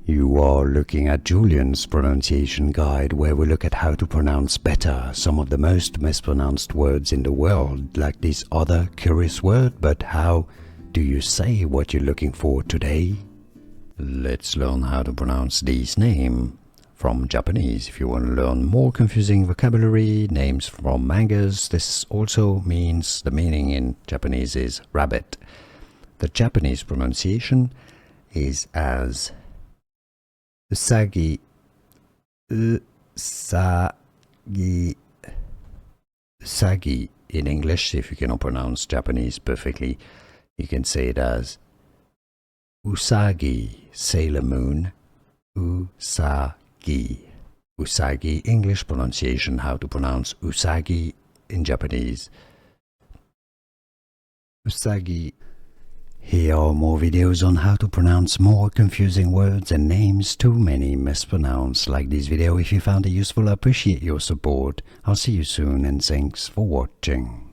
You are looking at Julian's pronunciation guide, where we look at how to pronounce better some of the most mispronounced words in the world, like this other curious word. But how do you say what you're looking for today? Let's learn how to pronounce this name from Japanese. If you want to learn more confusing vocabulary, names from mangas, this also means the meaning in Japanese is rabbit. The Japanese pronunciation is as Usagi, Usagi, Usagi. In English, if you cannot pronounce Japanese perfectly, you can say it as Usagi, Sailor Moon, Usagi. Usagi, English pronunciation, how to pronounce Usagi in Japanese. Usagi. Here are more videos on how to pronounce more confusing words and names too many mispronounced. Like this video if you found it useful. I appreciate your support. I'll see you soon and thanks for watching.